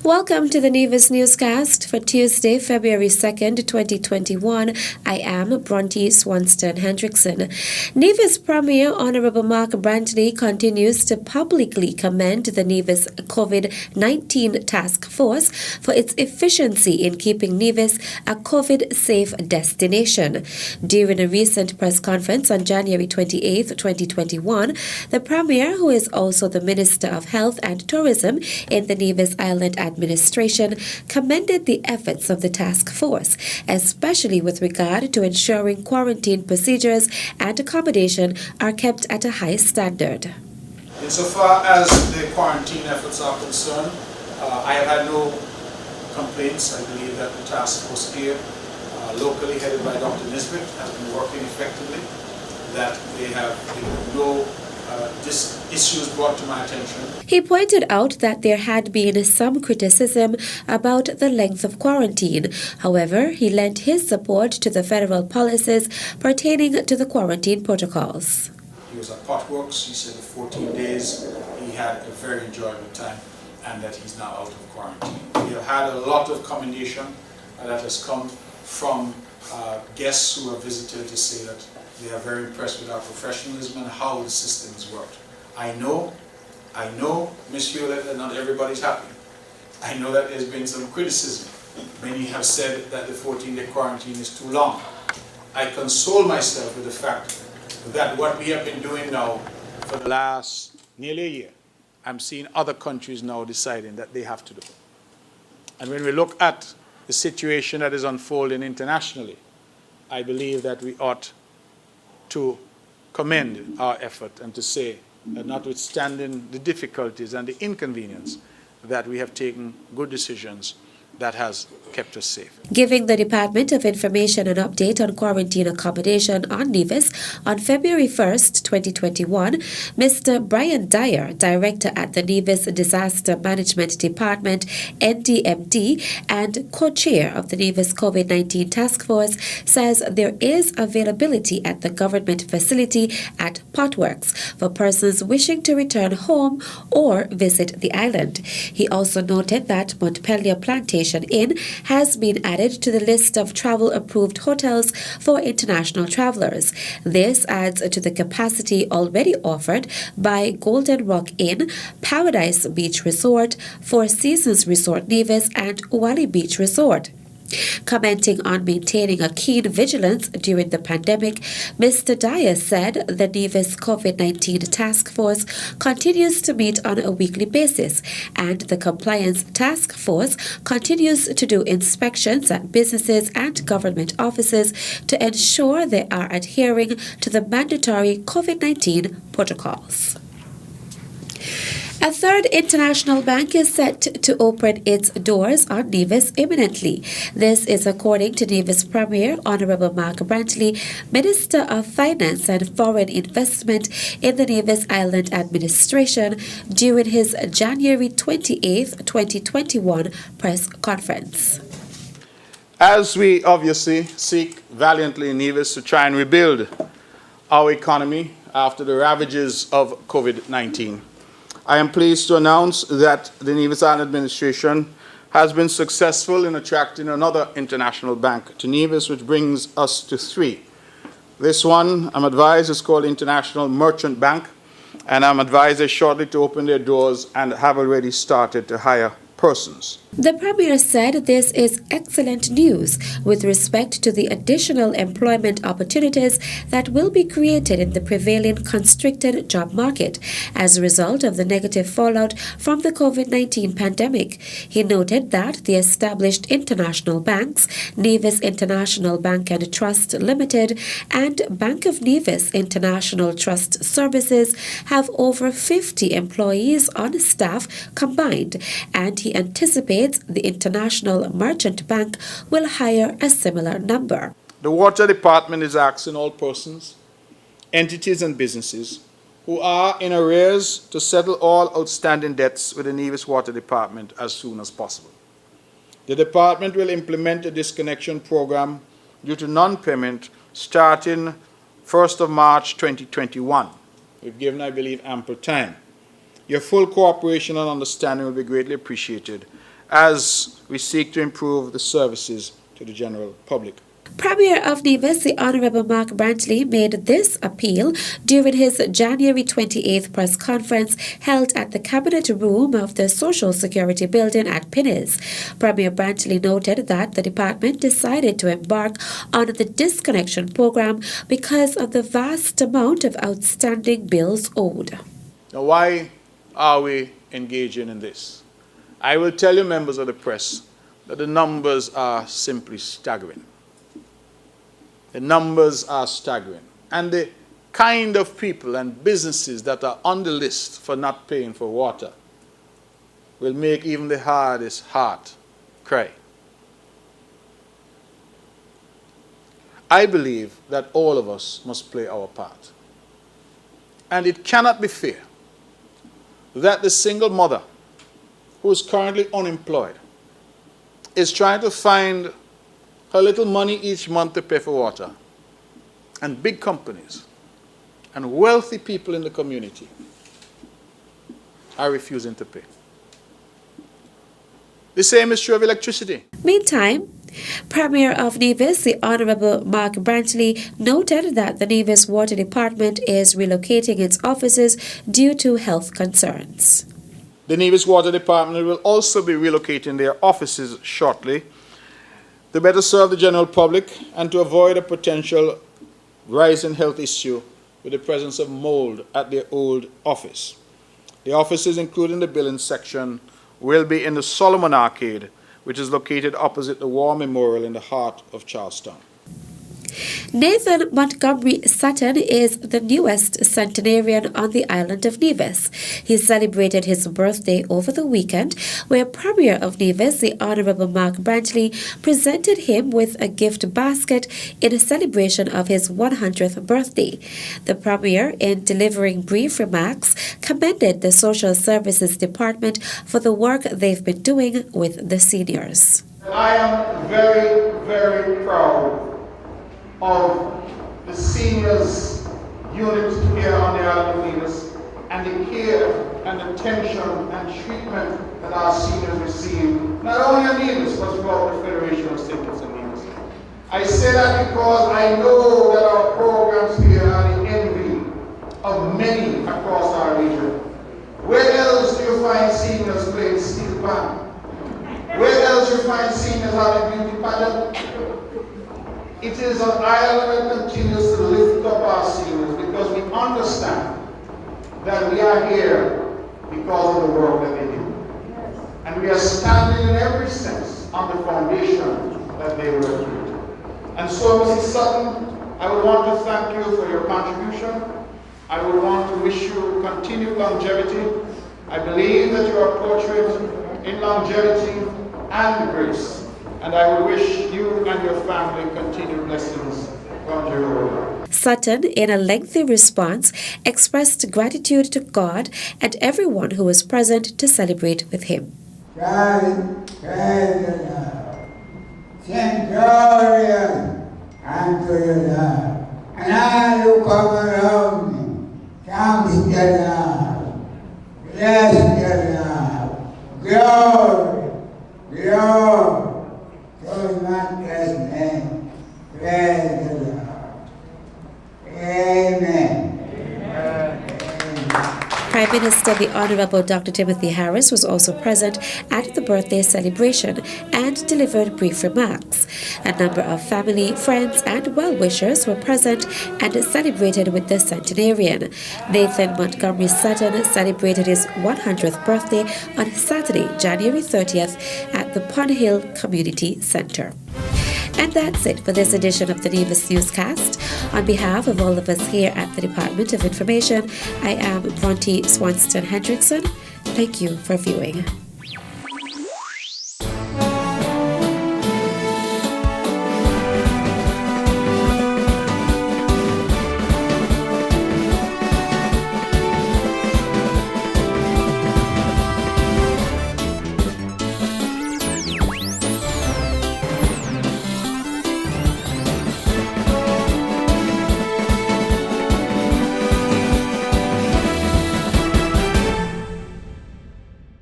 Welcome to the Nevis Newscast for Tuesday, February 2nd, 2021. I am Bronte Swanston Hendrickson. Nevis Premier Honorable Mark Brantley continues to publicly commend the Nevis COVID-19 Task Force for its efficiency in keeping Nevis a COVID-safe destination. During a recent press conference on January 28, 2021, the Premier, who is also the Minister of Health and Tourism in the Nevis Island Administration, commended the efforts of the task force, especially with regard to ensuring quarantine procedures and accommodation are kept at a high standard. Insofar as the quarantine efforts are concerned, I have had no complaints. I believe that the task force here, locally headed by Dr. Nisbet, has been working effectively, that they have no issues brought to my attention. He pointed out that there had been some criticism about the length of quarantine. However, he lent his support to the federal policies pertaining to the quarantine protocols. He was at Potworks. He said the 14 days he had a very enjoyable time and that he's now out of quarantine. We have had a lot of commendation that has come from guests who have visited to say that they are very impressed with our professionalism and how the system has worked. I know, Ms. Hewlett, that not everybody's happy. I know that there's been some criticism. Many have said that the 14-day quarantine is too long. I console myself with the fact that what we have been doing now for the last nearly a year, I'm seeing other countries now deciding that they have to do. And when we look at the situation that is unfolding internationally, I believe that we ought to commend our effort and to say that notwithstanding the difficulties and the inconvenience, that we have taken good decisions that has kept us safe. Giving the Department of Information an update on quarantine accommodation on Nevis on February 1st, 2021, Mr. Brian Dyer, Director at the Nevis Disaster Management Department, NDMD, and co-chair of the Nevis COVID-19 Task Force, says there is availability at the government facility at Potworks for persons wishing to return home or visit the island. He also noted that Montpelier Plantation Inn has been added to the list of travel-approved hotels for international travelers. This adds to the capacity already offered by Golden Rock Inn, Paradise Beach Resort, Four Seasons Resort Nevis, and Uwali Beach Resort. Commenting on maintaining a keen vigilance during the pandemic, Mr. Dyer said the Nevis COVID-19 Task Force continues to meet on a weekly basis, and the Compliance Task Force continues to do inspections at businesses and government offices to ensure they are adhering to the mandatory COVID-19 protocols. A third international bank is set to open its doors on Nevis imminently. This is according to Nevis Premier Honorable Mark Brantley, Minister of Finance and Foreign Investment in the Nevis Island Administration, during his January 28, 2021 press conference. As we obviously seek valiantly in Nevis to try and rebuild our economy after the ravages of COVID-19, I am pleased to announce that the Nevis Island Administration has been successful in attracting another international bank to Nevis, which brings us to three. This one, I'm advised, is called International Merchant Bank, and I'm advised they're shortly to open their doors and have already started to hire persons. The Premier said this is excellent news with respect to the additional employment opportunities that will be created in the prevailing constricted job market as a result of the negative fallout from the COVID-19 pandemic. He noted that the established international banks, Nevis International Bank and Trust Limited and Bank of Nevis International Trust Services, have over 50 employees on staff combined, and he anticipates the International Merchant Bank will hire a similar number. The Water Department is asking all persons, entities and businesses who are in arrears to settle all outstanding debts with the Nevis Water Department as soon as possible. The department will implement a disconnection program due to non-payment starting 1st of March 2021. We've given, I believe, ample time. Your full cooperation and understanding will be greatly appreciated as we seek to improve the services to the general public. Premier of Nevis, the Honourable Mark Brantley, made this appeal during his January 28th press conference held at the Cabinet Room of the Social Security Building at Pinnis. Premier Brantley noted that the department decided to embark on the disconnection program because of the vast amount of outstanding bills owed. Now, why are we engaging in this? I will tell you, members of the press, that the numbers are simply staggering. The numbers are staggering. And the kind of people and businesses that are on the list for not paying for water will make even the hardest heart cry. I believe that all of us must play our part. And it cannot be fair that the single mother who is currently unemployed is trying to find her little money each month to pay for water, and big companies and wealthy people in the community are refusing to pay. The same is true of electricity. Meantime, Premier of Nevis, the Honourable Mark Brantley, noted that the Nevis Water Department is relocating its offices due to health concerns. The Nevis Water Department will also be relocating their offices shortly to better serve the general public and to avoid a potential rising health issue with the presence of mold at their old office. The offices, including the billing section, will be in the Solomon Arcade, which is located opposite the War Memorial in the heart of Charlestown. Nathan Montgomery Sutton is the newest centenarian on the island of Nevis. He celebrated his birthday over the weekend, where Premier of Nevis, the Honourable Mark Brantley, presented him with a gift basket in a celebration of his 100th birthday. The Premier, in delivering brief remarks, commended the Social Services Department for the work they've been doing with the seniors. I am very, very proud of the seniors unit here on the island of Nevis and the care and attention and treatment that our seniors receive, not only in Nevis but throughout the Federation of St. Kitts and Nevis. I say that because I know that our programs here are the envy of many across our region. Where else do you find seniors playing steel band? Where else do you find seniors having beauty pageant? It is an island that continues to lift up our seniors because we understand that we are here because of the work that they do. And we are standing in every sense on the foundation that they were created. And so, Mrs. Sutton, I would want to thank you for your contribution. I would want to wish you continued longevity. I believe that you are portrayed in longevity and grace. And I would wish you and your family continued blessings on your road. Sutton, in a lengthy response, expressed gratitude to God and everyone who was present to celebrate with him. Centenarian unto the Lord, and all who come around me, thanks the Lord, bless the Lord, glory, glory. So matchless name, praise the Lord. Amen. Prime Minister, the Honourable Dr. Timothy Harris, was also present at the birthday celebration and delivered brief remarks. A number of family, friends and well-wishers were present and celebrated with the centenarian. Nathan Montgomery Sutton celebrated his 100th birthday on Saturday, January 30th at the Pond Hill Community Centre. And that's it for this edition of the Nevis Newscast. On behalf of all of us here at the Department of Information, I am Vonti Swanston Hendrickson. Thank you for viewing.